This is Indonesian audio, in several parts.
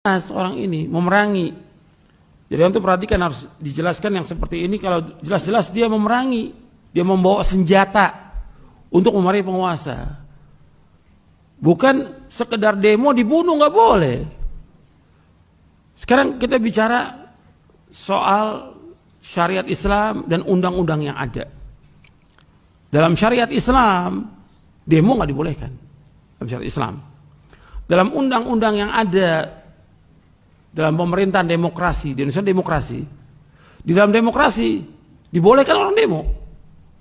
orang ini memerangi. Jadi untuk perhatikan, harus dijelaskan yang seperti ini. Kalau jelas-jelas dia memerangi, dia membawa senjata untuk memerangi penguasa. Bukan sekedar demo dibunuh, nggak boleh. Sekarang kita bicara soal syariat Islam dan undang-undang yang ada. Dalam syariat Islam, demo nggak dibolehkan. Dalam syariat Islam. Dalam undang-undang yang ada dalam pemerintahan demokrasi, di Indonesia demokrasi, di dalam demokrasi dibolehkan orang demo,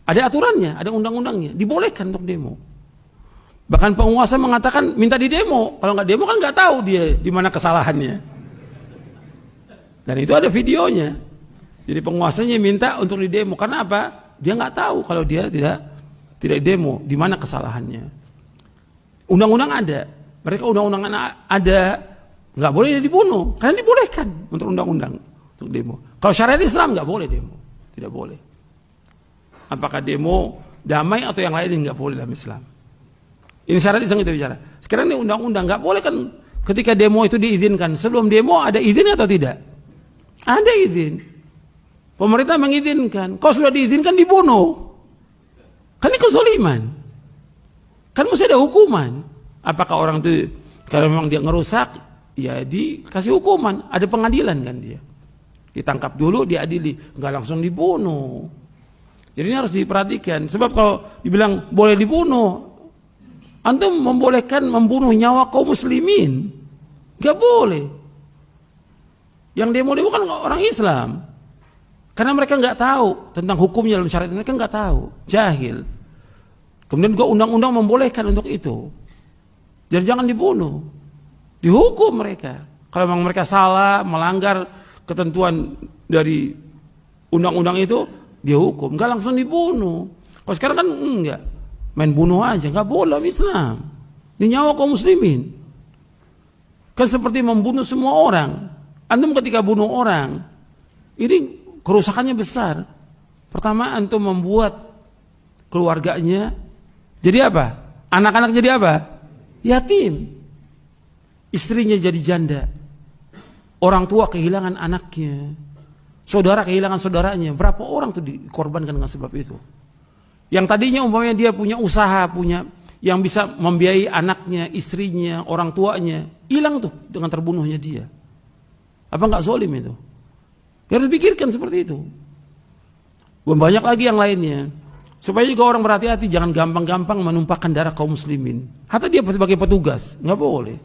ada aturannya, ada undang-undangnya, dibolehkan untuk demo. Bahkan penguasa mengatakan minta di demo, kalau nggak demo kan nggak tahu dia di mana kesalahannya. Dan itu ada videonya. Jadi penguasanya minta untuk di demo, karena apa? Dia nggak tahu kalau dia tidak demo di mana kesalahannya. Undang-undang ada, mereka undang-undang ada. Nggak boleh dia dibunuh, karena dibolehkan untuk undang-undang untuk demo. Kalau syariat Islam nggak boleh demo, tidak boleh. Apakah demo damai atau yang lain nggak boleh dalam Islam. Ini syariat Islam kita bicara. Sekarang ini undang-undang nggak boleh kan, ketika demo itu diizinkan. Sebelum demo ada izin atau tidak? Ada izin. Pemerintah mengizinkan. Kalau sudah diizinkan dibunuh, kan ini kezaliman. Kan mesti ada hukuman. Apakah orang itu kalau memang dia ngerusak, ya dikasih hukuman, ada pengadilan kan dia. Ditangkap dulu, diadili, nggak langsung dibunuh. Jadi ini harus diperhatikan. Sebab kalau dibilang boleh dibunuh, antum membolehkan membunuh nyawa kaum muslimin, nggak boleh. Yang demo-demo kan orang Islam, karena mereka nggak tahu tentang hukumnya dalam syariat, mereka nggak tahu, jahil. Kemudian juga undang-undang membolehkan untuk itu. Jadi jangan dibunuh. Dihukum mereka. Kalau memang mereka salah, melanggar ketentuan dari undang-undang itu, dia hukum. Enggak langsung dibunuh. Kalau sekarang kan enggak. Main bunuh aja. Enggak boleh dalam Islam. Ini nyawa kaum muslimin. Kan seperti membunuh semua orang. Antum ketika bunuh orang, ini kerusakannya besar. Pertama, antum membuat keluarganya jadi apa? Anak-anak jadi apa? Yatim. Istrinya jadi janda, orang tua kehilangan anaknya, saudara kehilangan saudaranya. Berapa orang tuh dikorbankan dengan sebab itu? Yang tadinya umpamanya dia punya usaha, punya yang bisa membiayai anaknya, istrinya, orang tuanya, hilang tuh dengan terbunuhnya dia. Apa nggak zalim itu? Harus pikirkan seperti itu. Banyak lagi yang lainnya. Supaya juga orang berhati-hati, jangan gampang-gampang menumpahkan darah kaum muslimin. Hatta dia sebagai petugas, nggak boleh.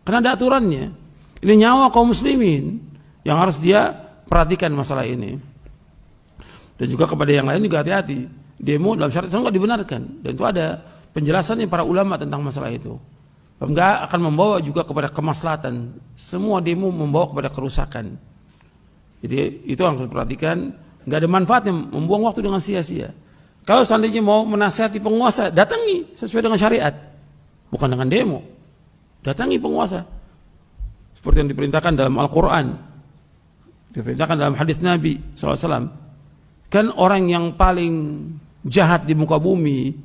Karena ada aturannya. Ini nyawa kaum muslimin yang harus dia perhatikan masalah ini. Dan juga kepada yang lain juga hati-hati. Demo dalam syariat Islam tidak dibenarkan. Dan itu ada penjelasannya para ulama tentang masalah itu. Enggak akan membawa juga kepada kemaslahatan. Semua demo membawa kepada kerusakan. Jadi itu harus diperhatikan. Enggak ada manfaatnya membuang waktu dengan sia-sia. Kalau seandainya mau menasihati penguasa, datangi sesuai dengan syariat. Bukan dengan demo. Datangi penguasa seperti yang diperintahkan dalam Al-Quran, diperintahkan dalam hadis Nabi SAW. Kan orang yang paling jahat di muka bumi,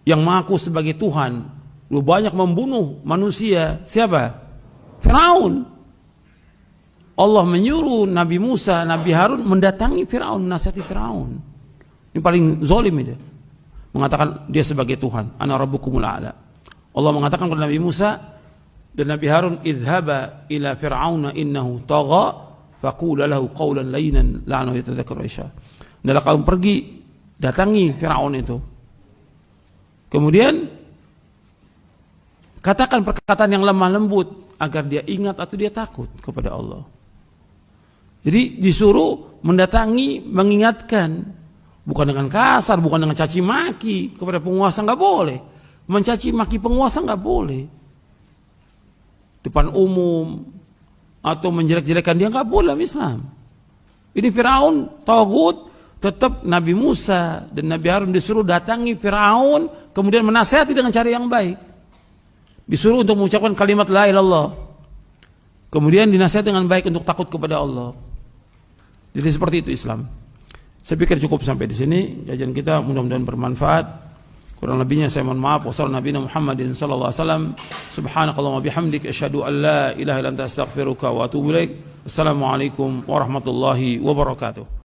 yang mengaku sebagai Tuhan, lu banyak membunuh manusia, siapa? Firaun. Allah menyuruh Nabi Musa, Nabi Harun mendatangi Firaun, menasihati Firaun. Ini paling zalim itu, mengatakan dia sebagai Tuhan. Ana rabbukumul a'la. Allah mengatakan kepada Nabi Musa dan Nabi Harun, idhaba ila fir'auna innahu tagha faqula lahu qawlan layyinan la'annahu yatadhakkaru Aisyah. Adalah kaum pergi, datangi Fir'aun itu. Kemudian katakan perkataan yang lemah lembut agar dia ingat atau dia takut kepada Allah. Jadi disuruh mendatangi, mengingatkan, bukan dengan kasar, bukan dengan caci maki kepada penguasa, nggak boleh. Mencaci maki penguasa nggak boleh. Depan umum atau menjelek-jelekan dia nggak boleh dalam Islam. Ini Firaun tagut, tetap Nabi Musa dan Nabi Harun disuruh datangi Firaun, kemudian menasihati dengan cara yang baik. Disuruh untuk mengucapkan kalimat la ilaha illallah. Kemudian dinasihati dengan baik untuk takut kepada Allah. Jadi seperti itu Islam. Saya pikir cukup sampai di sini. Kajian kita mudah-mudahan bermanfaat. Kurang lebihnya saya mohon maaf. Wassalamualaikum Muhammadin sallallahu alaihi wasallam. Subhanakallahumma bihamdik asyhadu an la ilaha illa anta astaghfiruka wa atubu ilaik. Assalamualaikum warahmatullahi wabarakatuh.